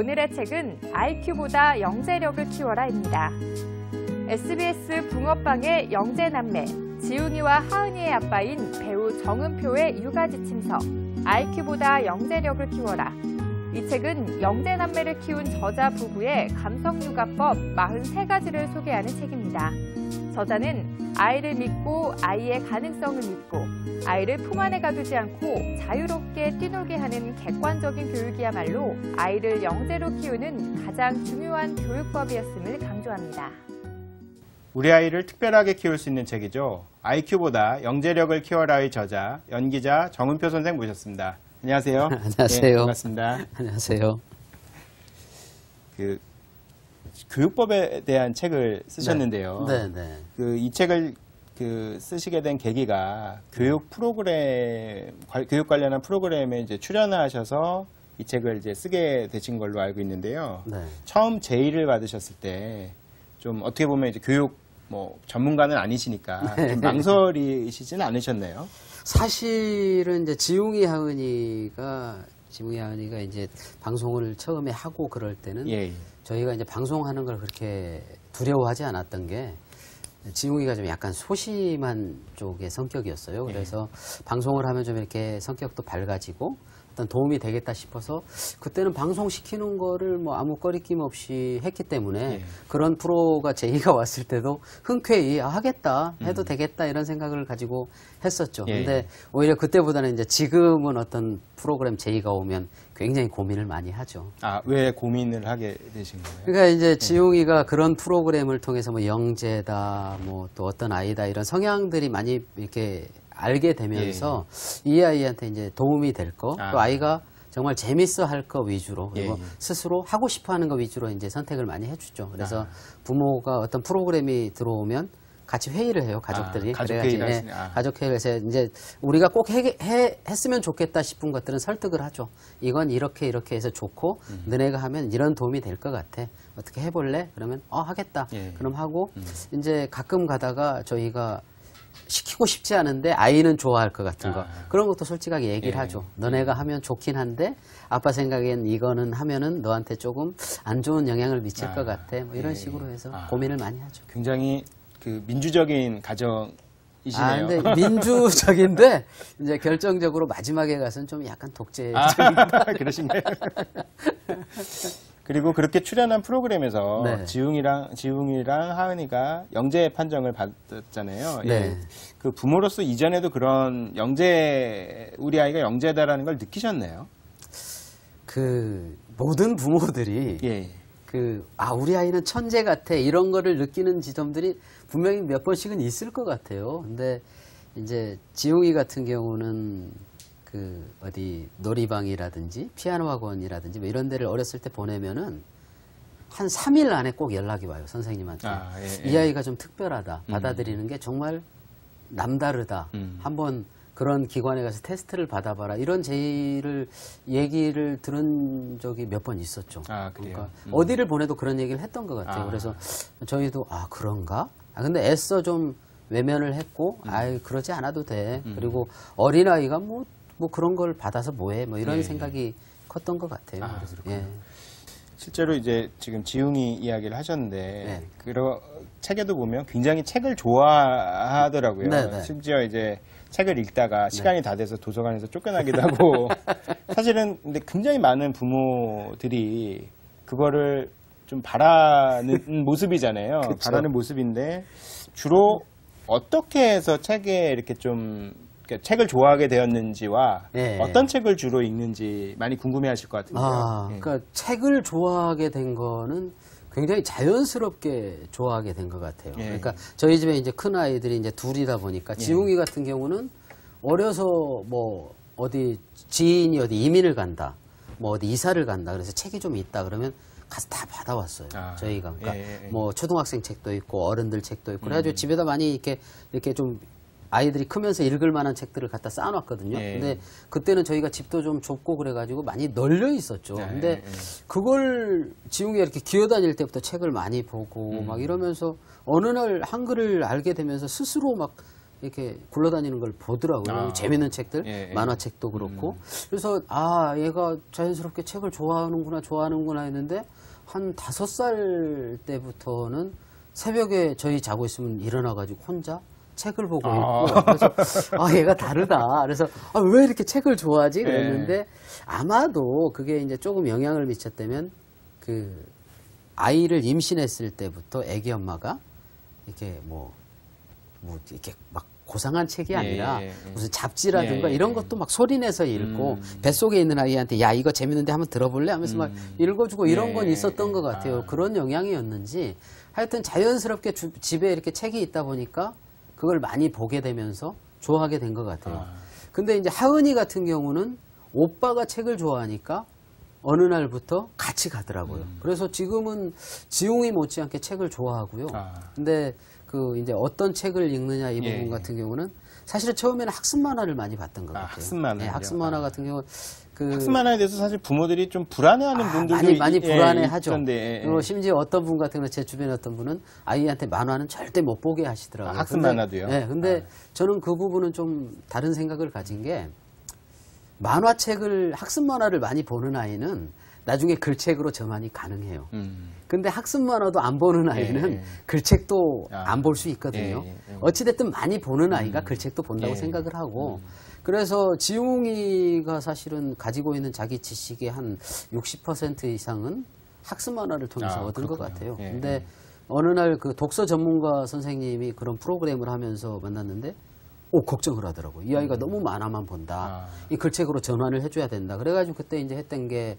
오늘의 책은 IQ보다 영재력을 키워라입니다. SBS 붕어빵의 영재남매, 지웅이와 하은이의 아빠인 배우 정은표의 육아지침서, IQ보다 영재력을 키워라. 이 책은 영재남매를 키운 저자 부부의 감성육아법 43가지를 소개하는 책입니다. 저자는 아이를 믿고 아이의 가능성을 믿고 아이를 품 안에 가두지 않고 자유롭게 뛰놀게 하는 객관적인 교육이야말로 아이를 영재로 키우는 가장 중요한 교육법이었음을 강조합니다. 우리 아이를 특별하게 키울 수 있는 책이죠. IQ보다 영재력을 키워라의 저자, 연기자 정은표 선생 모셨습니다. 안녕하세요. 안녕하세요. 네, 반갑습니다. 안녕하세요. 교육법에 대한 책을 쓰셨는데요. 네. 이 책을 쓰시게 된 계기가 교육 관련한 프로그램에 이제 출연하셔서 이 책을 이제 쓰게 되신 걸로 알고 있는데요. 네. 처음 제의를 받으셨을 때 좀 어떻게 보면 이제 교육 전문가는 아니시니까 좀 망설이시지는 않으셨나요? 사실은 이제 지웅이 하은이가 이제 방송을 처음에 하고 그럴 때는 저희가 이제 방송하는 걸 그렇게 두려워하지 않았던 게 지웅이가 좀 약간 소심한 쪽의 성격이었어요. 그래서 방송을 하면 좀 이렇게 성격도 밝아지고 어떤 도움이 되겠다 싶어서 그때는 방송시키는 거를 아무 꺼리낌 없이 했기 때문에 그런 프로가 제의가 왔을 때도 흔쾌히 하겠다, 해도 되겠다 이런 생각을 가지고 했었죠. 근데 오히려 그때보다는 이제 지금은 어떤 프로그램 제의가 오면 굉장히 고민을 많이 하죠. 아, 왜 고민을 하게 되신 거예요? 그러니까 이제 지웅이가 그런 프로그램을 통해서 영재다, 또 어떤 아이다 이런 성향들이 많이 이렇게 알게 되면서 이 아이한테 이제 도움이 될 거, 또 아이가 정말 재밌어 할 거 위주로, 그리고 스스로 하고 싶어 하는 거 위주로 이제 선택을 많이 해주죠. 그래서 부모가 어떤 프로그램이 들어오면 같이 회의를 해요, 가족들이. 그래야지, 가족회의를 해서 이제 우리가 꼭 했으면 좋겠다 싶은 것들은 설득을 하죠. 이건 이렇게 해서 좋고, 너네가 하면 이런 도움이 될 것 같아. 어떻게 해볼래? 그러면, 하겠다. 그럼 하고, 이제 가끔 가다가 저희가 시키고 싶지 않은데 아이는 좋아할 것 같은 거 그런 것도 솔직하게 얘기를 하죠. 너네가 하면 좋긴 한데 아빠 생각엔 이거는 하면은 너한테 조금 안 좋은 영향을 미칠 것 같아. 이런 식으로 해서 고민을 많이 하죠. 굉장히 민주적인 가정이시네요. 근데 민주적인데 이제 결정적으로 마지막에 가서는 좀 약간 독재적인. 그러신가요? 그리고 그렇게 출연한 프로그램에서 지웅이랑 하은이가 영재 판정을 받았잖아요. 그 부모로서 이전에도 그런 우리 아이가 영재다라는 걸 느끼셨나요? 모든 부모들이 우리 아이는 천재 같아 이런 거를 느끼는 지점들이 분명히 몇 번씩은 있을 것 같아요. 근데 이제 지웅이 같은 경우는 어디 놀이방이라든지 피아노 학원이라든지 이런 데를 어렸을 때 보내면은 한 3일 안에 꼭 연락이 와요, 선생님한테. 이 아이가 좀 특별하다. 받아들이는 게 정말 남다르다. 한번 그런 기관에 가서 테스트를 받아봐라. 이런 얘기를 들은 적이 몇 번 있었죠. 그러니까 어디를 보내도 그런 얘기를 했던 것 같아요. 그래서 저희도 그런가? 근데 애써 좀 외면을 했고, 그러지 않아도 돼. 그리고 어린아이가 그런 걸 받아서 뭐해? 이런 생각이 컸던 것 같아요. 실제로 이제 지금 지웅이 이야기를 하셨는데, 책에도 보면 굉장히 책을 좋아하더라고요. 심지어 이제 책을 읽다가 시간이 다 돼서 도서관에서 쫓겨나기도 하고, 사실은 근데 굉장히 많은 부모들이 그거를 좀 바라는 모습이잖아요. 바라는 모습인데, 주로 어떻게 해서 책에 이렇게 책을 좋아하게 되었는지와 어떤 책을 주로 읽는지 많이 궁금해하실 것 같은데요. 그러니까 책을 좋아하게 된 거는 굉장히 자연스럽게 좋아하게 된 것 같아요. 그러니까 저희 집에 이제 큰 아이들이 이제 둘이다 보니까 지웅이 같은 경우는 어려서 어디 지인이 어디 이민을 간다, 어디 이사를 간다. 그래서 책이 좀 있다 그러면 가서 다 받아왔어요. 저희가 그러니까 초등학생 책도 있고 어른들 책도 있고 그래가지고 집에다 많이 이렇게 좀 아이들이 크면서 읽을 만한 책들을 갖다 쌓아놨거든요. 근데 그때는 저희가 집도 좀 좁고 그래가지고 많이 널려 있었죠. 근데 그걸 지웅이가 이렇게 기어다닐 때부터 책을 많이 보고 막 이러면서 어느 날 한글을 알게 되면서 스스로 막 이렇게 굴러다니는 걸 보더라고요. 재밌는 책들, 만화책도 그렇고. 그래서 얘가 자연스럽게 책을 좋아하는구나 했는데 한 5살 때부터는 새벽에 저희 자고 있으면 일어나가지고 혼자 책을 보고 있고. 그래서 얘가 다르다. 그래서 왜 이렇게 책을 좋아하지? 그랬는데 아마도 그게 이제 조금 영향을 미쳤다면 그 아이를 임신했을 때부터 애기 엄마가 이렇게 뭐 이렇게 막 고상한 책이 아니라 무슨 잡지라든가 이런 것도 막 소리내서 읽고 뱃속에 있는 아이한테 야 이거 재밌는데 한번 들어볼래? 하면서 막 읽어주고 이런 건 있었던 것 같아요. 그런 영향이었는지 하여튼 자연스럽게 집에 이렇게 책이 있다 보니까 그걸 많이 보게 되면서 좋아하게 된 것 같아요. 근데 이제 하은이 같은 경우는 오빠가 책을 좋아하니까 어느 날부터 같이 가더라고요. 그래서 지금은 지웅이 못지않게 책을 좋아하고요. 근데 그 이제 어떤 책을 읽느냐 이 부분 같은 경우는 사실은 처음에는 학습 만화를 많이 봤던 것 같아요. 학습 만화. 학습 만화 같은 경우 학습 만화에 대해서 사실 부모들이 좀 불안해하는 분들도 많이 불안해하죠. 있던데, 심지어 어떤 분 같은 경우는 제 주변에 어떤 분은 아이한테 만화는 절대 못 보게 하시더라고요. 학습 만화도요? 네, 근데 저는 그 부분은 좀 다른 생각을 가진 게 만화책을 학습 만화를 많이 보는 아이는 나중에 글책으로 전환이 가능해요. 근데 학습 만화도 안 보는 아이는 글책도 안 볼 수 있거든요. 어찌됐든 많이 보는 아이가 글책도 본다고 생각을 하고 그래서 지웅이가 사실은 가지고 있는 자기 지식의 한 60% 이상은 학습 만화를 통해서 얻은 것 같아요. 근데 어느 날 그 독서 전문가 선생님이 그런 프로그램을 하면서 만났는데 걱정을 하더라고요. 이 아이가 너무 만화만 본다. 이 글책으로 전환을 해줘야 된다. 그래가지고 그때 이제 했던 게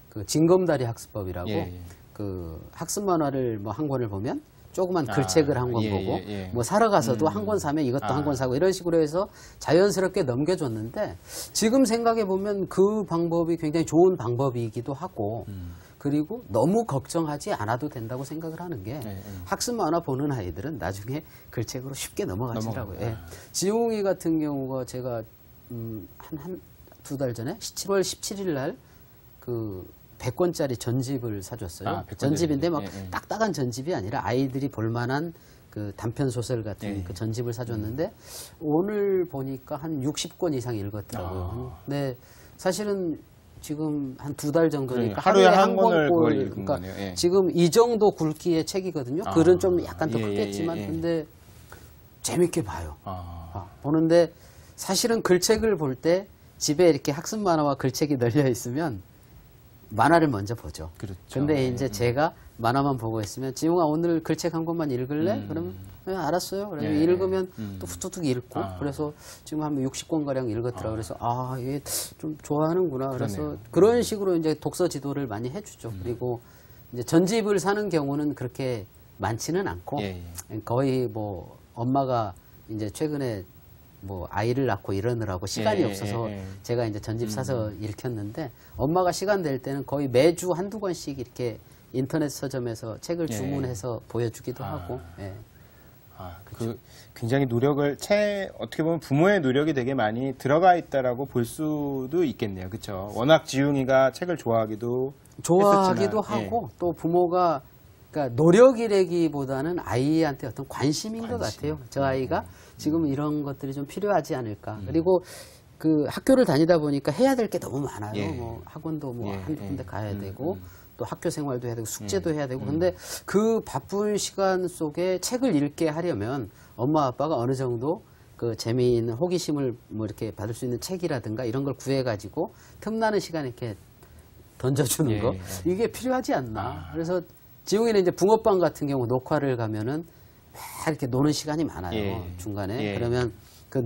그 징검다리 학습법이라고 그 학습 만화를 뭐 한 권을 보면 조그만 글책을 한 권 보고 뭐 사러 가서도 한 권 사면 이것도 한 권 사고 이런 식으로 해서 자연스럽게 넘겨줬는데 지금 생각해 보면 그 방법이 굉장히 좋은 방법이기도 하고 그리고 너무 걱정하지 않아도 된다고 생각을 하는 게 학습 만화 보는 아이들은 나중에 글책으로 쉽게 넘어가시더라고요. 지웅이 같은 경우가 제가 한 2달 전에 7월 17일 날 그 100권짜리 전집을 사줬어요. 전집인데 막 딱딱한 전집이 아니라 아이들이 볼만한 그 단편 소설 같은 그 전집을 사줬는데 오늘 보니까 한 60권 이상 읽었더라고요. 근데 사실은 지금 한 2달 정도니까 하루에 한 권을 읽은 거네요. 지금 이 정도 굵기의 책이거든요. 글은 좀 약간 더 크겠지만 근데 재밌게 봐요. 보는데 사실은 글책을 볼 때 집에 이렇게 학습 만화와 글책이 널려 있으면 만화를 먼저 보죠. 근데 이제 제가 만화만 보고 있으면 지웅아 오늘 글책 한 권만 읽을래? 그러면 알았어요. 그래서 읽으면 또 후두둑 읽고 그래서 지금 한 60권 가량 읽었더라고요. 그래서 얘 좀 좋아하는구나. 그래서 그런 식으로 이제 독서 지도를 많이 해주죠. 그리고 이제 전집을 사는 경우는 그렇게 많지는 않고 거의 뭐 엄마가 이제 최근에 뭐 아이를 낳고 이러느라고 시간이 없어서 제가 이제 전집 사서 읽혔는데 엄마가 시간 될 때는 거의 매주 한두 권씩 이렇게 인터넷 서점에서 책을 주문해서 보여주기도 하고. 그 굉장히 노력을 어떻게 보면 부모의 노력이 되게 많이 들어가 있다라고 볼 수도 있겠네요. 그렇죠? 워낙 지웅이가 책을 좋아하기도 하고 또 부모가 그러니까 노력이라기보다는 아이한테 어떤 관심인 것 같아요. 저 아이가 지금 이런 것들이 좀 필요하지 않을까. 그리고 그 학교를 다니다 보니까 해야 될 게 너무 많아요. 뭐 학원도 뭐 한두 군데 가야 되고 또 학교 생활도 해야 되고 숙제도 해야 되고. 근데 그 바쁜 시간 속에 책을 읽게 하려면 엄마 아빠가 어느 정도 그 재미있는 호기심을 뭐 이렇게 받을 수 있는 책이라든가 이런 걸 구해가지고 틈나는 시간에 이렇게 던져주는 거 이게 필요하지 않나. 그래서 지웅이는 이제 붕어빵 같은 경우 녹화를 가면은 막 이렇게 노는 시간이 많아요. 중간에. 그러면 그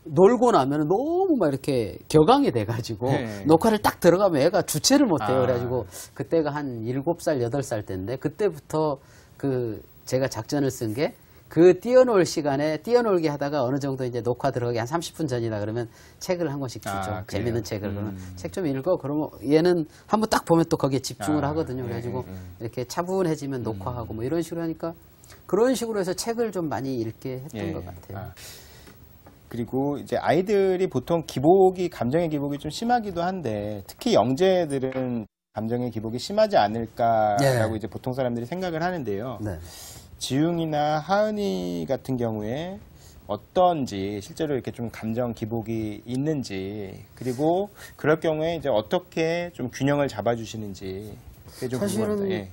놀고 나면은 너무 막 이렇게 격앙이 돼가지고 녹화를 딱 들어가면 애가 주체를 못해요. 그래가지고 그때가 한 7살, 8살 때인데 그때부터 그 제가 작전을 쓴 게 그 뛰어놀 시간에 뛰어놀게 하다가 어느 정도 이제 녹화 들어가기 한 30분 전이다 그러면 책을 한 권씩 주죠. 재밌는 책을. 그러면 책 좀 읽어. 그러면 얘는 한번 딱 보면 또 거기에 집중을 하거든요. 그래가지고 이렇게 차분해지면 녹화하고 뭐 이런 식으로 하니까 그런 식으로 해서 책을 좀 많이 읽게 했던 것 같아요. 그리고 이제 아이들이 보통 감정의 기복이 좀 심하기도 한데 특히 영재들은 감정의 기복이 심하지 않을까라고 이제 보통 사람들이 생각을 하는데요. 지웅이나 하은이 같은 경우에 어떤지, 실제로 이렇게 좀 감정 기복이 있는지, 그리고 그럴 경우에 이제 어떻게 좀 균형을 잡아주시는지 그게 좀 사실은 궁금합니다. 예.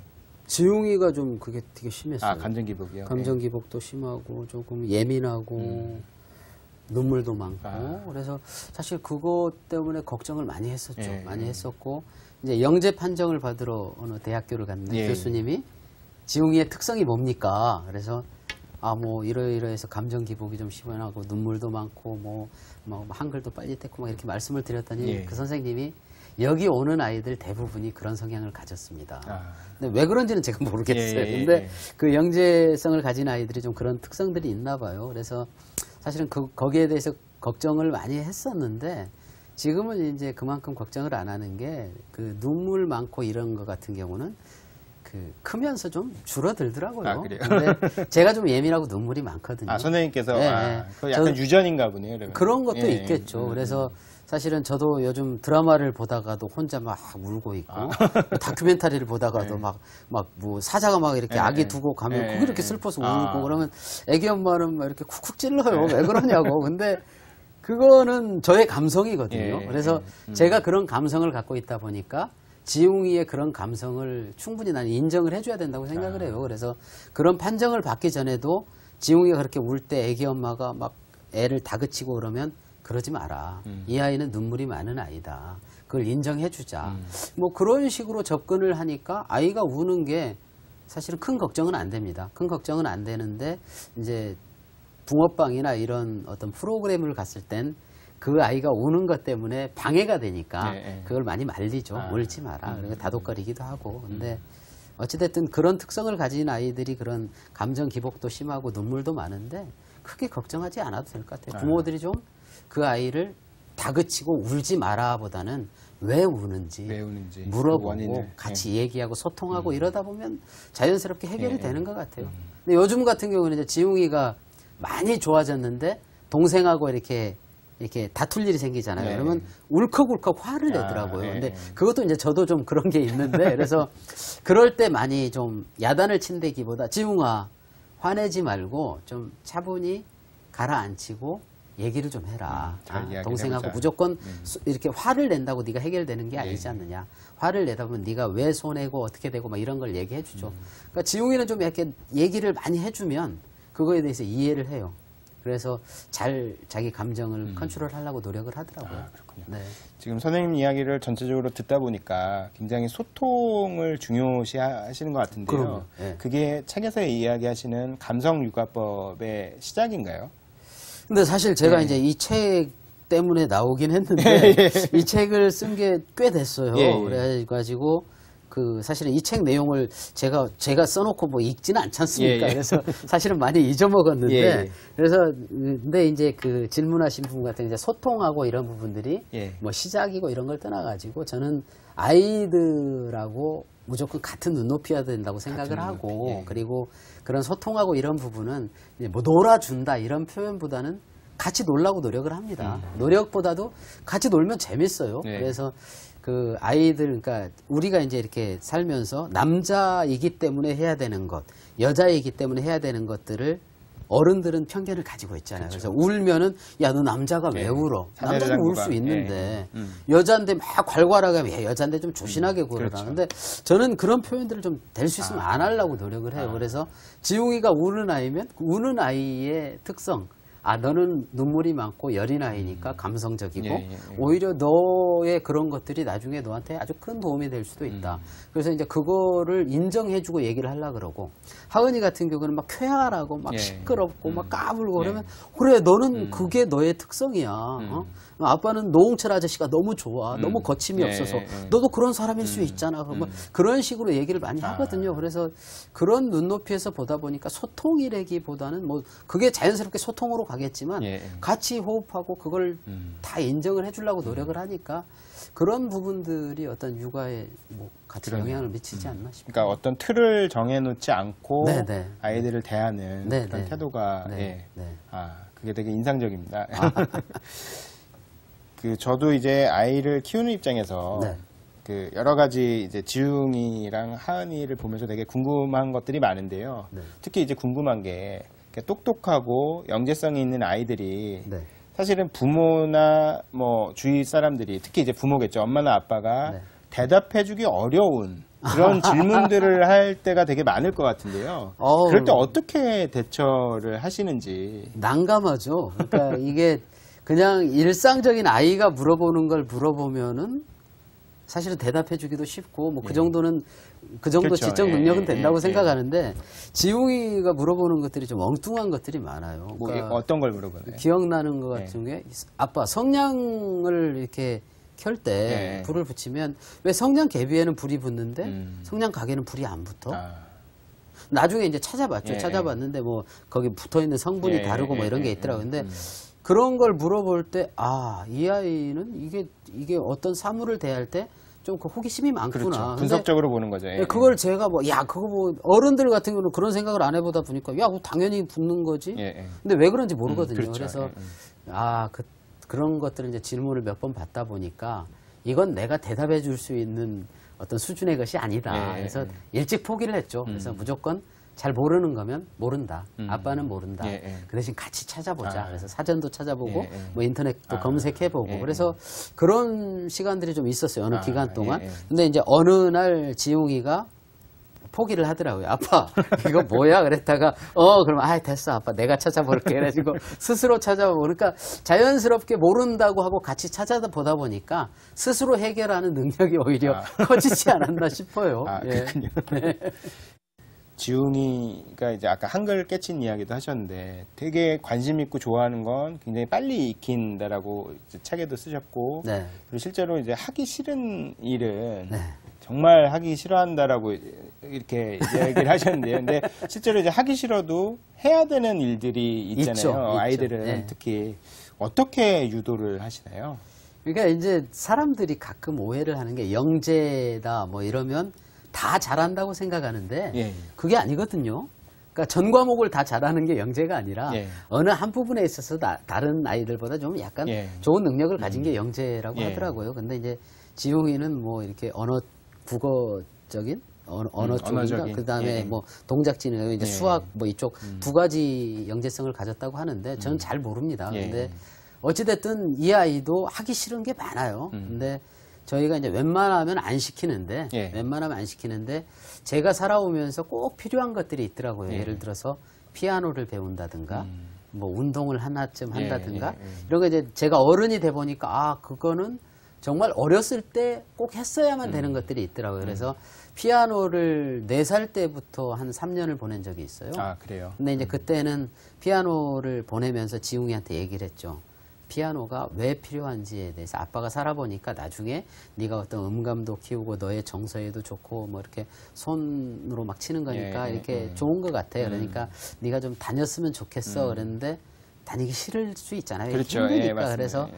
지웅이가 좀 그게 되게 심했어요. 아, 감정 기복이요? 감정 기복도 심하고 조금 예민하고 눈물도 많고 그래서 사실 그것 때문에 걱정을 많이 했었죠. 예, 많이 했었고 이제 영재 판정을 받으러 어느 대학교를 갔는데 예. 교수님이 지웅이의 특성이 뭡니까? 그래서 아 뭐 이러이러해서 감정 기복이 좀 심하고 눈물도 많고 뭐 한글도 빨리 떼고 막 이렇게 말씀을 드렸더니 예. 그 선생님이 여기 오는 아이들 대부분이 그런 성향을 가졌습니다. 아. 근데 왜 그런지는 제가 모르겠어요. 예, 예, 근데 예. 그 영재성을 가진 아이들이 좀 그런 특성들이 있나 봐요. 그래서 사실은 거기에 대해서 걱정을 많이 했었는데 지금은 이제 그만큼 걱정을 안 하는 게 그 눈물 많고 이런 거 같은 경우는 그 크면서 좀 줄어들더라고요. 아, 그래요? 근데 제가 좀 예민하고 눈물이 많거든요. 아, 선생님께서 예, 아, 예. 그거 약간 저- 유전인가 보네요. 그러면. 그런 것도 예, 있겠죠. 그래서 사실은 저도 요즘 드라마를 보다가도 혼자 막 울고 있고 다큐멘터리를 보다가도 네. 막 뭐 사자가 막 이렇게 네, 아기 네. 두고 가면 네, 그게 이렇게 네. 슬퍼서 아. 울고 그러면 애기 엄마는 막 이렇게 쿡쿡 찔러요. 왜 그러냐고. 근데 그거는 저의 감성이거든요. 예, 그래서 제가 그런 감성을 갖고 있다 보니까 지웅이의 그런 감성을 충분히 나는 인정을 해줘야 된다고 생각을 해요. 그래서 그런 판정을 받기 전에도 지웅이가 그렇게 울 때 애기 엄마가 막 애를 다그치고 그러면 그러지 마라. 이 아이는 눈물이 많은 아이다. 그걸 인정해주자. 뭐 그런 식으로 접근을 하니까 아이가 우는 게 사실은 큰 걱정은 안 됩니다. 큰 걱정은 안 되는데 이제 붕어빵이나 이런 어떤 프로그램을 갔을 땐 그 아이가 우는 것 때문에 방해가 되니까 네. 그걸 많이 말리죠. 아. 울지 마라. 그리고 다독거리기도 하고. 근데 어찌됐든 그런 특성을 가진 아이들이 그런 감정 기복도 심하고 눈물도 많은데 크게 걱정하지 않아도 될 것 같아요. 부모들이 좀 그 아이를 다그치고 울지 마라 보다는 왜 우는지 왜 우는지 그 물어보고 원인을, 같이 얘기하고 소통하고 이러다 보면 자연스럽게 해결이 예. 되는 것 같아요. 근데 요즘 같은 경우는 이제 지웅이가 많이 좋아졌는데 동생하고 이렇게 다툴 일이 생기잖아요. 네. 그러면 울컥울컥 화를 내더라고요. 예. 근데 그것도 이제 저도 좀 그런 게 있는데 그래서 그럴 때 많이 좀 야단을 친다기보다 지웅아 화내지 말고 좀 차분히 가라앉히고 얘기를 좀 해라. 잘 이야기를 동생하고 해보자. 무조건 이렇게 화를 낸다고 네가 해결되는 게 아니지 예. 않느냐. 화를 내다 보면 네가 왜 손해고 어떻게 되고 막 이런 걸 얘기해 주죠. 그러니까 지웅이는 좀 이렇게 얘기를 많이 해주면 그거에 대해서 이해를 해요. 그래서 잘 자기 감정을 컨트롤하려고 노력을 하더라고요. 그렇군요. 네. 지금 선생님 이야기를 전체적으로 듣다 보니까 굉장히 소통을 중요시 하시는 것 같은데요. 그럼요. 예. 그게 책에서 이야기하시는 감성 육아법의 시작인가요? 근데 사실 제가 예. 이제 이 책 때문에 나오긴 했는데 이 책을 쓴 게 꽤 됐어요. 예, 예. 그래가지고 그 사실은 이 책 내용을 제가 써놓고 뭐 읽지는 않지 않습니까? 예, 예. 그래서 사실은 많이 잊어먹었는데 예, 예. 그래서 근데 이제 그 질문하신 부분 같은 이제 소통하고 이런 부분들이 예. 뭐 시작이고 이런 걸 떠나가지고 저는 아이들하고 무조건 같은 눈높이여야 된다고 생각을 같은 하고 눈높이, 예. 그리고 그런 소통하고 이런 부분은 이제 뭐 놀아준다 이런 표현보다는 같이 놀라고 노력을 합니다. 노력보다도 같이 놀면 재밌어요. 네. 그래서 그 아이들, 그러니까 우리가 이제 이렇게 살면서 남자이기 때문에 해야 되는 것, 여자이기 때문에 해야 되는 것들을 어른들은 편견을 가지고 있잖아요. 그래서 울면은 야, 너 남자가 왜 예. 울어? 사내를 남자는 울 당구가. 수 있는데 예. 여자인데 막 괄괄하게 하면 여자인데 좀 조신하게 굴어라. 그렇죠. 근데 저는 그런 표현들을 좀 될 수 있으면 안 하려고 노력을 해요. 그래서 지웅이가 우는 아이면 그 우는 아이의 특성. 아, 너는 눈물이 많고 여린 아이니까 감성적이고 예, 예, 예. 오히려 너의 그런 것들이 나중에 너한테 아주 큰 도움이 될 수도 있다. 그래서 이제 그거를 인정해주고 얘기를 하려고 그러고 하은이 같은 경우는 막 쾌활하고 막 예. 시끄럽고 막 까불고 예. 그러면 그래 너는 그게 너의 특성이야. 어? 아빠는 노홍철 아저씨가 너무 좋아. 너무 거침이 예, 없어서 예, 예. 너도 그런 사람일 수 있잖아. 그러면 그런 식으로 얘기를 많이 하거든요. 그래서 그런 눈높이에서 보다 보니까 소통이라기보다는 뭐 그게 자연스럽게 소통으로 가겠지만 예, 예. 같이 호흡하고 그걸 다 인정을 해주려고 노력을 하니까 그런 부분들이 어떤 육아에 뭐 같은 그러네요. 영향을 미치지 않나 싶어요. 그러니까 어떤 틀을 정해놓지 않고 네네. 아이들을 대하는 네네. 그런 태도가 네, 예. 네. 아 그게 되게 인상적입니다. 그 저도 이제 아이를 키우는 입장에서 네. 그 여러 가지 이제 지웅이랑 하은이를 보면서 되게 궁금한 것들이 많은데요. 네. 특히 이제 궁금한 게 똑똑하고 영재성이 있는 아이들이 네. 사실은 부모나 뭐 주위 사람들이 특히 이제 부모겠죠. 엄마나 아빠가 네. 대답해주기 어려운 그런 질문들을 할 때가 되게 많을 것 같은데요. 그럴 때 어떻게 대처를 하시는지. 난감하죠. 그러니까 이게 그냥 일상적인 아이가 물어보는 걸 물어보면은 사실은 대답해주기도 쉽고 뭐 그 정도는 그 정도 그렇죠. 지적 능력은 된다고 생각하는데 지웅이가 물어보는 것들이 좀 엉뚱한 것들이 많아요. 그러니까 뭐 어떤 걸 물어보나요? 기억나는 것 같은 게 아빠 성냥을 이렇게 켤 때 불을 붙이면 왜 성냥 개비에는 불이 붙는데 성냥 가게는 불이 안 붙어? 나중에 이제 찾아봤죠. 찾아봤는데 뭐 거기 붙어 있는 성분이 다르고 뭐 이런 게 있더라고요. 근데 그런 걸 물어볼 때 아, 이 아이는 이게 어떤 사물을 대할 때 좀 그 호기심이 많구나. 그렇죠. 분석적으로 보는 거죠. 그걸 제가 뭐 야 그거 뭐 어른들 같은 경우는 그런 생각을 안 해보다 보니까 야 그거 당연히 붙는 거지. 근데 왜 그런지 모르거든요. 그렇죠. 그래서 아 그런 것들을 이제 질문을 몇 번 받다 보니까 이건 내가 대답해 줄 수 있는 어떤 수준의 것이 아니다. 그래서 일찍 포기를 했죠. 그래서 무조건 잘 모르는 거면 모른다. 아빠는 모른다. 그 대신 같이 찾아보자. 그래서 사전도 찾아보고 뭐 인터넷도 검색해보고 그래서 그런 시간들이 좀 있었어요. 어느 기간 동안. 근데 이제 어느 날 지웅이가 포기를 하더라고요. 아빠 이거 뭐야? 그랬다가 그럼 됐어 아빠 내가 찾아볼게. 그래가지고 스스로 찾아보고 그러니까 자연스럽게 모른다고 하고 같이 찾아보다 보니까 스스로 해결하는 능력이 오히려 커지지 않았나 싶어요. 그렇군요. 네. 지웅이가 이제 아까 한글 깨친 이야기도 하셨는데 되게 관심 있고 좋아하는 건 굉장히 빨리 익힌다라고 책에도 쓰셨고 그리고 실제로 이제 하기 싫은 일은 정말 하기 싫어한다라고 이렇게 이야기를 하셨는데요. 근데 실제로 이제 하기 싫어도 해야 되는 일들이 있잖아요. 있죠. 아이들은 특히 어떻게 유도를 하시나요? 그러니까 이제 사람들이 가끔 오해를 하는 게 영재다 뭐 이러면 다 잘한다고 생각하는데 그게 아니거든요. 그러니까 전 과목을 다 잘하는 게 영재가 아니라 어느 한 부분에 있어서 다른 아이들보다 좀 약간 좋은 능력을 가진 게 영재라고 하더라고요. 근데 이제 지웅이는 뭐 이렇게 국어적인 언어 쪽인가 그다음에 뭐 동작지능 이제 수학 뭐 이쪽 두 가지 영재성을 가졌다고 하는데 저는 잘 모릅니다. 근데 어찌됐든 이 아이도 하기 싫은 게 많아요. 근데 저희가 이제 웬만하면 안 시키는데, 제가 살아오면서 꼭 필요한 것들이 있더라고요. 예를 들어서 피아노를 배운다든가, 뭐 운동을 하나쯤 한다든가, 이런 거 이제 제가 어른이 돼 보니까, 그거는 정말 어렸을 때 꼭 했어야만 되는 것들이 있더라고요. 그래서 피아노를 4살 때부터 한 3년을 보낸 적이 있어요. 그래요? 근데 이제 그때는 피아노를 보내면서 지웅이한테 얘기를 했죠. 피아노가 왜 필요한지에 대해서 아빠가 살아보니까 나중에 네가 어떤 음감도 키우고 너의 정서에도 좋고 뭐 이렇게 손으로 막 치는 거니까 이렇게 좋은 것 같아. 그러니까 네가 좀 다녔으면 좋겠어. 그랬는데 다니기 싫을 수 있잖아요. 그렇죠. 힘드니까. 그래서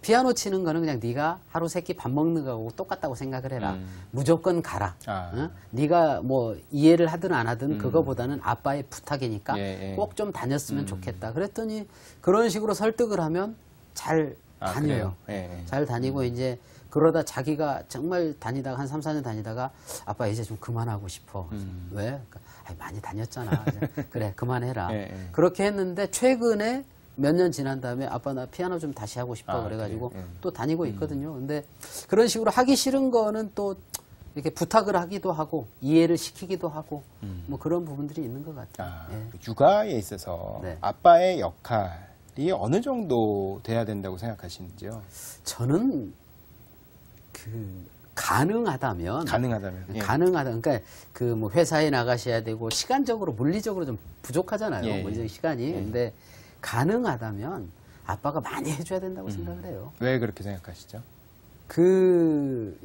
피아노 치는 거는 그냥 네가 하루 세끼 밥 먹는 거하고 똑같다고 생각을 해라. 무조건 가라. 응? 네가 뭐 이해를 하든 안 하든 그거보다는 아빠의 부탁이니까 꼭 좀 다녔으면 좋겠다. 그랬더니 그런 식으로 설득을 하면 잘 다녀요. 잘 다니고 이제 그러다 자기가 정말 다니다가 한 3, 4년 다니다가 아빠 이제 좀 그만하고 싶어. 왜? 그러니까, 많이 다녔잖아. 그래 그만해라. 그렇게 했는데 최근에 몇 년 지난 다음에 아빠 나 피아노 좀 다시 하고 싶어. 그래가지고 또 다니고 있거든요. 근데 그런 식으로 하기 싫은 거는 또 이렇게 부탁을 하기도 하고 이해를 시키기도 하고 뭐 그런 부분들이 있는 것 같아요. 육아에 있어서 아빠의 역할이 어느 정도 돼야 된다고 생각하시는지요? 저는 가능하다면 그러니까 그 뭐 회사에 나가셔야 되고 시간적으로 물리적으로 좀 부족하잖아요. 물리적 시간이. 근데 가능하다면 아빠가 많이 해줘야 된다고 생각을 해요. 왜 그렇게 생각하시죠?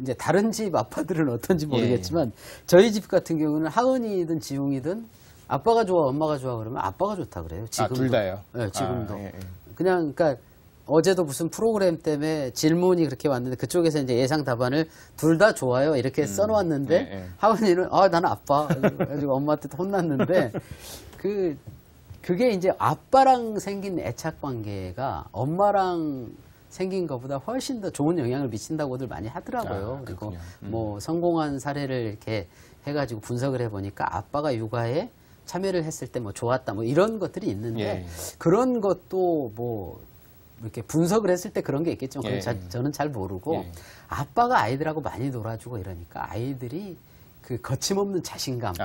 이제 다른 집 아빠들은 어떤지 모르겠지만 저희 집 같은 경우는 하은이든 지웅이든 아빠가 좋아 엄마가 좋아 그러면 아빠가 좋다 그래요. 지금도. 둘 다요? 네, 지금도. 그냥 그러니까 어제도 무슨 프로그램 때문에 질문이 그렇게 왔는데 그쪽에서 이제 예상 답안을 둘 다 좋아요 이렇게 써놓았는데 하은이는 나는 아빠 그래가지고 엄마한테 혼났는데 그게 이제 아빠랑 생긴 애착 관계가 엄마랑 생긴 것보다 훨씬 더 좋은 영향을 미친다고들 많이 하더라고요. 그리고 뭐 성공한 사례를 이렇게 해가지고 분석을 해보니까 아빠가 육아에 참여를 했을 때 뭐 좋았다 뭐 이런 것들이 있는데 그런 것도 뭐 이렇게 분석을 했을 때 그런 게 있겠지만 저는 잘 모르고 아빠가 아이들하고 많이 놀아주고 이러니까 아이들이 그 거침없는 자신감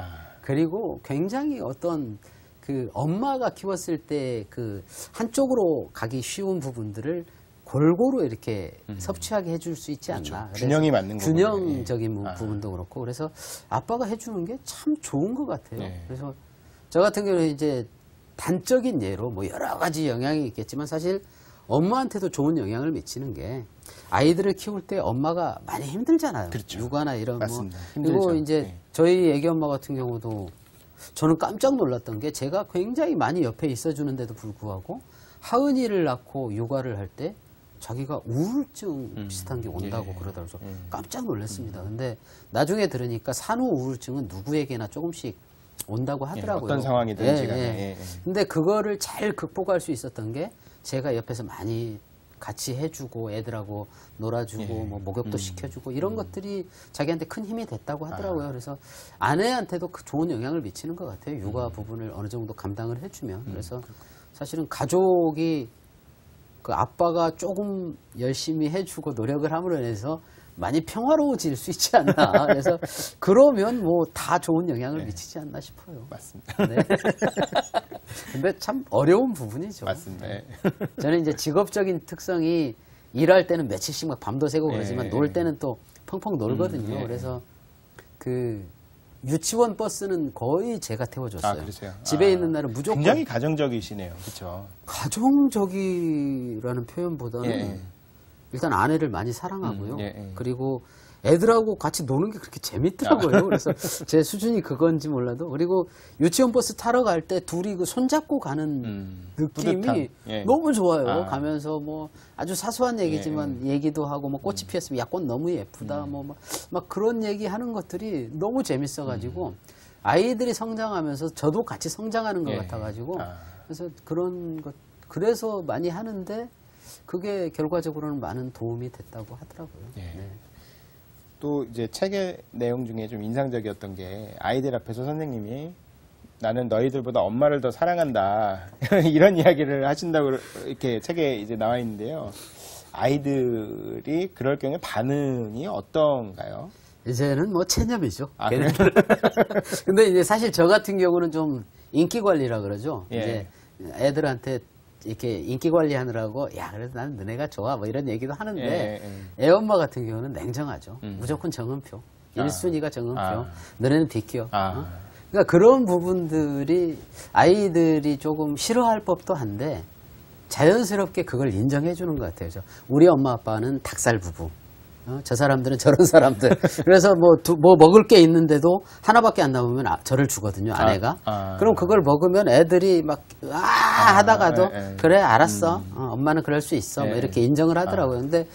그리고 굉장히 어떤 그 엄마가 키웠을 때 그 한쪽으로 가기 쉬운 부분들을 골고루 이렇게 섭취하게 해줄 수 있지 않나. 그렇죠. 균형이 맞는 거죠. 균형적인 부분도 그렇고 그래서 아빠가 해주는 게 참 좋은 것 같아요. 그래서 저 같은 경우는 이제 단적인 예로 뭐 여러 가지 영향이 있겠지만 사실 엄마한테도 좋은 영향을 미치는 게 아이들을 키울 때 엄마가 많이 힘들잖아요. 그렇죠. 육아나 이런 맞습니다. 뭐 그리고 이제 저희 애기 엄마 같은 경우도 저는 깜짝 놀랐던 게 제가 굉장히 많이 옆에 있어주는데도 불구하고 하은이를 낳고 육아를 할 때 자기가 우울증 비슷한 게 온다고 그러더라고요. 깜짝 놀랐습니다. 근데 나중에 들으니까 산후 우울증은 누구에게나 조금씩 온다고 하더라고요. 어떤 상황이든지 간에. 근데 그거를 잘 극복할 수 있었던 게 제가 옆에서 많이 같이 해주고 애들하고 놀아주고 뭐 목욕도 시켜주고 이런 것들이 자기한테 큰 힘이 됐다고 하더라고요. 그래서 아내한테도 그 좋은 영향을 미치는 것 같아요. 육아 부분을 어느 정도 감당을 해주면. 그래서 사실은 가족이 그 아빠가 조금 열심히 해주고 노력을 함으로 인해서 많이 평화로워질 수 있지 않나. 그래서 그러면 뭐 다 좋은 영향을 미치지 않나 싶어요. 맞습니다. 네. 근데 참 어려운 부분이죠. 맞습니다. 저는 이제 직업적인 특성이 일할 때는 며칠씩 막 밤도 새고 그러지만 놀 때는 또 펑펑 놀거든요. 그래서 그 유치원 버스는 거의 제가 태워줬어요. 그러세요? 집에 있는 날은 무조건. 굉장히 가정적이시네요. 그렇죠? 가정적이라는 표현보다는 일단 아내를 많이 사랑하고요. 그리고 애들하고 같이 노는 게 그렇게 재밌더라고요. 그래서 제 수준이 그건지 몰라도. 그리고 유치원 버스 타러 갈 때 둘이 그 손잡고 가는 느낌이 너무 좋아요. 가면서 뭐 아주 사소한 얘기지만 얘기도 하고 뭐 꽃이 피었으면 야, 꽃 너무 예쁘다. 뭐 막 그런 얘기 하는 것들이 너무 재밌어가지고 아이들이 성장하면서 저도 같이 성장하는 것 같아가지고 그래서 그런 것, 그래서 많이 하는데 그게 결과적으로는 많은 도움이 됐다고 하더라고요. 또 이제 책의 내용 중에 좀 인상적이었던 게 아이들 앞에서 선생님이 나는 너희들보다 엄마를 더 사랑한다 이런 이야기를 하신다고 이렇게 책에 이제 나와 있는데요. 아이들이 그럴 경우에 반응이 어떤가요? 이제는 뭐 체념이죠. 근데 이제 사실 저 같은 경우는 좀 인기 관리라 그러죠. 이제 애들한테 이렇게 인기 관리하느라고 야 그래도 나는 너네가 좋아 뭐 이런 얘기도 하는데 애 엄마 같은 경우는 냉정하죠. 무조건 정은표. 1순위가 정은표. 너네는 비켜. 그러니까 그런 부분들이 아이들이 조금 싫어할 법도 한데 자연스럽게 그걸 인정해 주는 것 같아요. 우리 엄마 아빠는 닭살 부부. 저 사람들은 저런 사람들. 그래서 뭐 먹을 게 있는데도 하나밖에 안 남으면 저를 주거든요, 아내가. 그럼 그걸 먹으면 애들이 막, 하다가도, 그래, 알았어. 엄마는 그럴 수 있어. 뭐 이렇게 인정을 하더라고요. 근데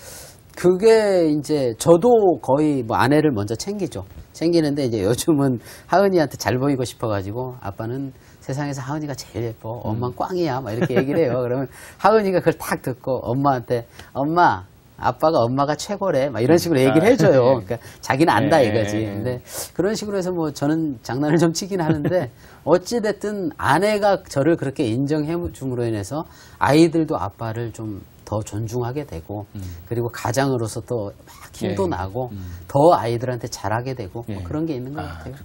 그게 이제 저도 거의 뭐 아내를 먼저 챙기죠. 챙기는데 이제 요즘은 하은이한테 잘 보이고 싶어가지고 아빠는 세상에서 하은이가 제일 예뻐. 엄마는 꽝이야. 막 이렇게 얘기를 해요. 그러면 하은이가 그걸 딱 듣고 엄마한테, 엄마, 아빠가 엄마가 최고래. 막 이런 식으로 얘기를 해줘요. 그러니까 자기는 안다 이거지. 근데 그런 식으로 해서 뭐 저는 장난을 좀 치긴 하는데 어찌됐든 아내가 저를 그렇게 인정해 줌으로 인해서 아이들도 아빠를 좀 더 존중하게 되고 그리고 가장으로서 또 막 힘도 나고 더 아이들한테 잘하게 되고 뭐 그런 게 있는 것 같아요.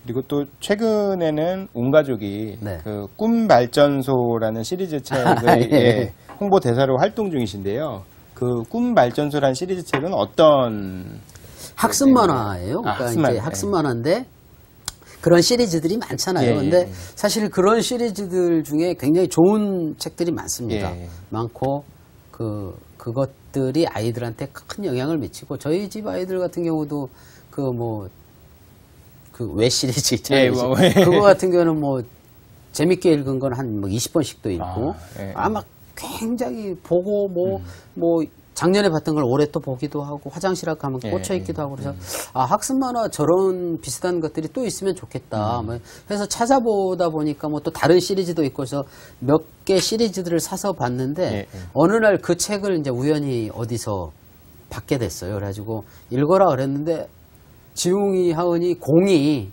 그리고 또 최근에는 온 가족이 그 꿈 발전소라는 시리즈 책을 홍보 대사로 활동 중이신데요. 그 꿈 발전소라는 시리즈 책은 어떤 학습 만화예요. 그러니까 이제 학습 만화인데 그런 시리즈들이 많잖아요. 근데 사실 그런 시리즈들 중에 굉장히 좋은 책들이 많습니다. 많고 그것들이 아이들한테 큰 영향을 미치고 저희 집 아이들 같은 경우도 그 외 시리즈 있잖아요. 그거 같은 경우는 뭐 재밌게 읽은 건 한 뭐 20번씩도 읽고 아마 굉장히 보고 뭐 작년에 봤던 걸 올해 또 보기도 하고 화장실 앞 가면 꽂혀 있기도 하고 그래서 학습 만화 저런 비슷한 것들이 또 있으면 좋겠다. 뭐 해서 찾아보다 보니까 뭐 또 다른 시리즈도 있고 해서 몇 개 시리즈들을 사서 봤는데 어느 날 그 책을 이제 우연히 어디서 받게 됐어요. 그래가지고 읽어라 그랬는데 지웅이 하은이 공이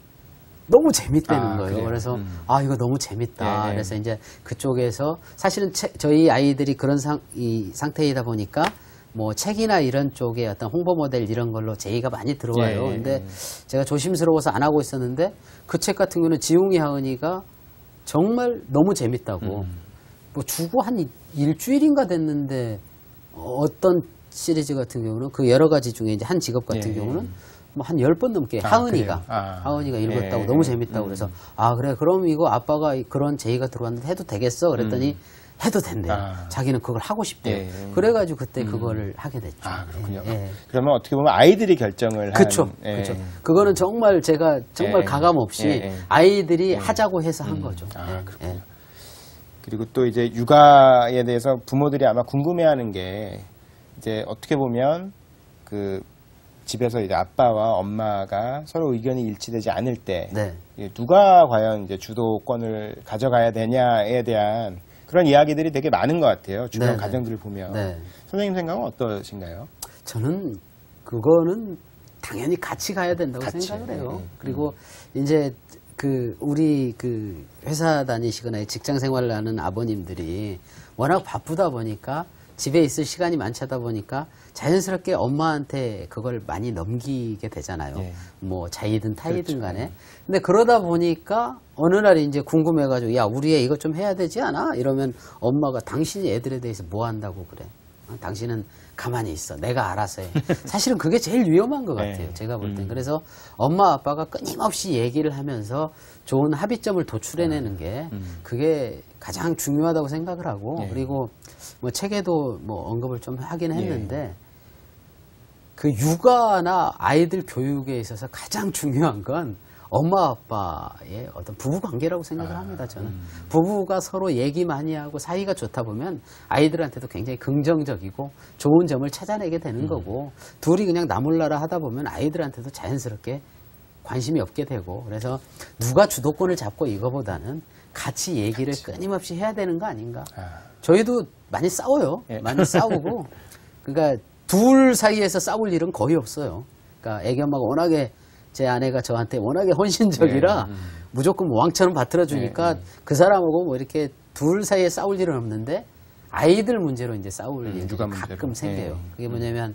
너무 재밌다는 거예요. 그래요? 그래서 이거 너무 재밌다. 그래서 이제 그쪽에서 사실은 저희 아이들이 그런 이 상태이다 보니까 뭐 책이나 이런 쪽에 어떤 홍보 모델 이런 걸로 제의가 많이 들어와요. 근데 제가 조심스러워서 안 하고 있었는데 그 책 같은 경우는 지웅이 하은이가 정말 너무 재밌다고 뭐 주고 한 일주일인가 됐는데 어떤 시리즈 같은 경우는 그 여러 가지 중에 이제 한 직업 같은 경우는 뭐 한 10번 넘게 하은이가 읽었다고 너무 재밌다고 그래서 그래 그럼 이거 아빠가 그런 제의가 들어왔는데 해도 되겠어 그랬더니 해도 된대요. 자기는 그걸 하고 싶대요. 그래가지고 그때 그거를 하게 됐죠. 그렇군요. 그러면 어떻게 보면 아이들이 결정을 그렇죠. 그렇죠. 그거는 정말 제가 정말 가감 없이 아이들이 하자고 해서 한 거죠. 그렇군요. 그리고 또 이제 육아에 대해서 부모들이 아마 궁금해하는 게 이제 어떻게 보면 그 집에서 이제 아빠와 엄마가 서로 의견이 일치되지 않을 때 누가 과연 이제 주도권을 가져가야 되냐에 대한 그런 이야기들이 되게 많은 것 같아요. 주변 가정들을 보면. 선생님 생각은 어떠신가요? 저는 그거는 당연히 같이 가야 된다고 생각을 해요. 그리고 이제 우리 회사 다니시거나 직장 생활을 하는 아버님들이 워낙 바쁘다 보니까 집에 있을 시간이 많지 않다 보니까 자연스럽게 엄마한테 그걸 많이 넘기게 되잖아요. 뭐 자이든 타이든 간에. 근데 그러다 보니까 어느 날 이제 궁금해가지고 야 우리 애 이거 좀 해야 되지 않아? 이러면 엄마가 당신이 애들에 대해서 뭐 한다고 그래? 당신은 가만히 있어. 내가 알아서 해. 사실은 그게 제일 위험한 것 같아요. 제가 볼 땐. 그래서 엄마 아빠가 끊임없이 얘기를 하면서 좋은 합의점을 도출해내는 게 그게 가장 중요하다고 생각을 하고 그리고 뭐 책에도 뭐 언급을 좀 하긴 했는데 그 육아나 아이들 교육에 있어서 가장 중요한 건 엄마 아빠의 어떤 부부 관계라고 생각을 합니다. 저는 부부가 서로 얘기 많이 하고 사이가 좋다 보면 아이들한테도 굉장히 긍정적이고 좋은 점을 찾아내게 되는 거고 둘이 그냥 나몰라라 하다 보면 아이들한테도 자연스럽게 관심이 없게 되고 그래서 누가 주도권을 잡고 이거보다는 같이 얘기를 끊임없이 해야 되는 거 아닌가. 저희도 많이 싸워요. 많이 싸우고 그러니까 둘 사이에서 싸울 일은 거의 없어요. 그러니까 애기 엄마가 워낙에 제 아내가 저한테 워낙에 헌신적이라 무조건 왕처럼 받들어주니까 그 사람하고 뭐 이렇게 둘 사이에 싸울 일은 없는데 아이들 문제로 이제 싸울 일이 가끔 생겨요. 그게 뭐냐면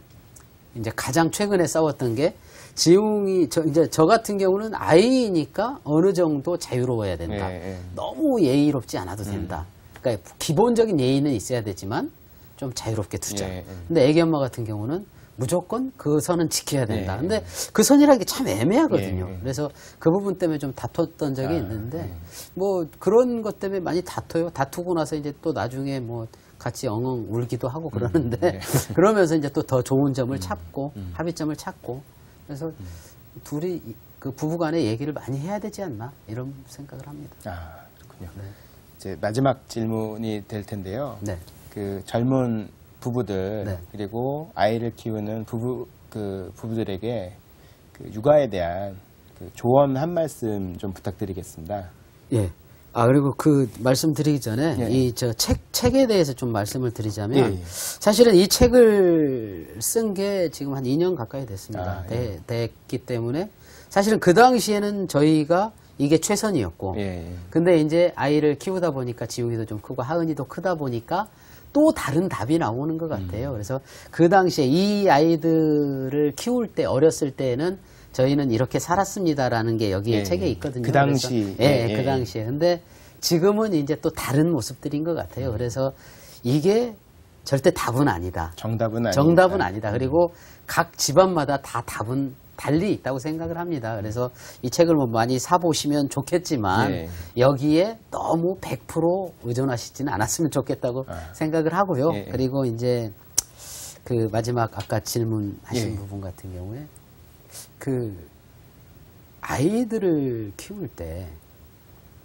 이제 가장 최근에 싸웠던 게 지웅이 이제 저 같은 경우는 아이니까 어느 정도 자유로워야 된다. 너무 예의롭지 않아도 된다. 그러니까 기본적인 예의는 있어야 되지만 좀 자유롭게 두자. 근데 애기 엄마 같은 경우는 무조건 그 선은 지켜야 된다. 근데 그 선이라는 게 참 애매하거든요. 그래서 그 부분 때문에 좀 다퉜던 적이 있는데 뭐 그런 것 때문에 많이 다퉈요. 다투고 나서 이제 또 나중에 뭐 같이 엉엉 울기도 하고 그러는데 그러면서 이제 또 더 좋은 점을 찾고 합의점을 찾고 그래서 둘이 그 부부간에 얘기를 많이 해야 되지 않나 이런 생각을 합니다. 그렇군요. 이제 마지막 질문이 될 텐데요. 그 젊은 부부들 그리고 아이를 키우는 부부들에게 그 육아에 대한 그 조언 한 말씀 좀 부탁드리겠습니다. 그리고 그 말씀드리기 전에 이 저 책에 대해서 좀 말씀을 드리자면 사실은 이 책을 쓴 게 지금 한 2년 가까이 됐습니다. 됐기 때문에 사실은 그 당시에는 저희가 이게 최선이었고 근데 이제 아이를 키우다 보니까 지웅이도 좀 크고 하은이도 크다 보니까 또 다른 답이 나오는 것 같아요. 그래서 그 당시에 이 아이들을 키울 때 어렸을 때는 저희는 이렇게 살았습니다라는 게 여기에 책에 있거든요. 그 당시. 그 당시에. 근데 지금은 이제 또 다른 모습들인 것 같아요. 그래서 이게 절대 답은 아니다. 정답은 아니다. 그리고 각 집안마다 다 답은 달리 있다고 생각을 합니다. 그래서 이 책을 뭐 많이 사보시면 좋겠지만 여기에 너무 100% 의존하시지는 않았으면 좋겠다고 생각을 하고요. 그리고 이제 그 마지막 아까 질문하신 부분 같은 경우에 그 아이들을 키울 때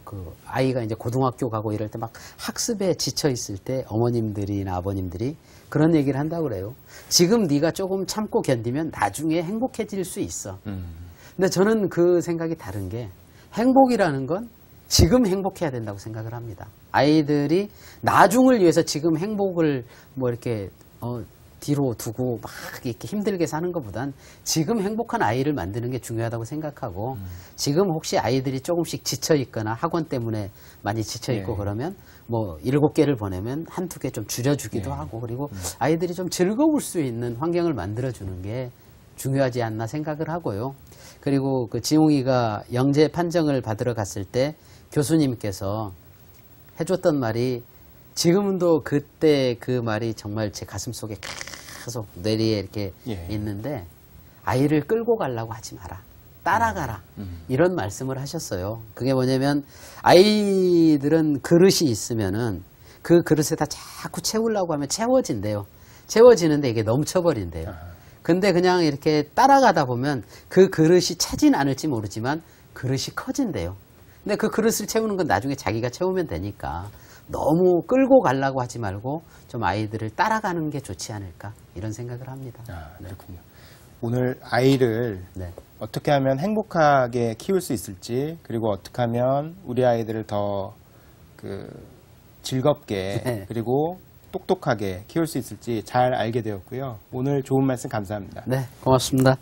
그 아이가 이제 고등학교 가고 이럴 때 막 학습에 지쳐 있을 때 어머님들이나 아버님들이 그런 얘기를 한다고 그래요. 지금 네가 조금 참고 견디면 나중에 행복해질 수 있어. 근데 저는 그 생각이 다른 게 행복이라는 건 지금 행복해야 된다고 생각을 합니다. 아이들이 나중을 위해서 지금 행복을 뭐 이렇게 뒤로 두고 막 이렇게 힘들게 사는 것보단 지금 행복한 아이를 만드는 게 중요하다고 생각하고 지금 혹시 아이들이 조금씩 지쳐 있거나 학원 때문에 많이 지쳐 있고 그러면 뭐 7개를 보내면 한두 개 좀 줄여주기도 하고 그리고 아이들이 좀 즐거울 수 있는 환경을 만들어주는 게 중요하지 않나 생각을 하고요. 그리고 그 지웅이가 영재 판정을 받으러 갔을 때 교수님께서 해줬던 말이 지금도 그때 그 말이 정말 제 가슴 속에 계속 뇌리에 이렇게 있는데 아이를 끌고 가려고 하지 마라. 따라가라. 이런 말씀을 하셨어요. 그게 뭐냐면 아이들은 그릇이 있으면은 그 그릇에다 자꾸 채우려고 하면 채워진대요. 채워지는데 이게 넘쳐버린대요. 근데 그냥 이렇게 따라가다 보면 그 그릇이 차진 않을지 모르지만 그릇이 커진대요. 근데 그 그릇을 채우는 건 나중에 자기가 채우면 되니까 너무 끌고 가려고 하지 말고 좀 아이들을 따라가는 게 좋지 않을까 이런 생각을 합니다. 그렇군요. 오늘 아이를 어떻게 하면 행복하게 키울 수 있을지 그리고 어떻게 하면 우리 아이들을 더 즐겁게 그리고 똑똑하게 키울 수 있을지 잘 알게 되었고요. 오늘 좋은 말씀 감사합니다. 네, 고맙습니다.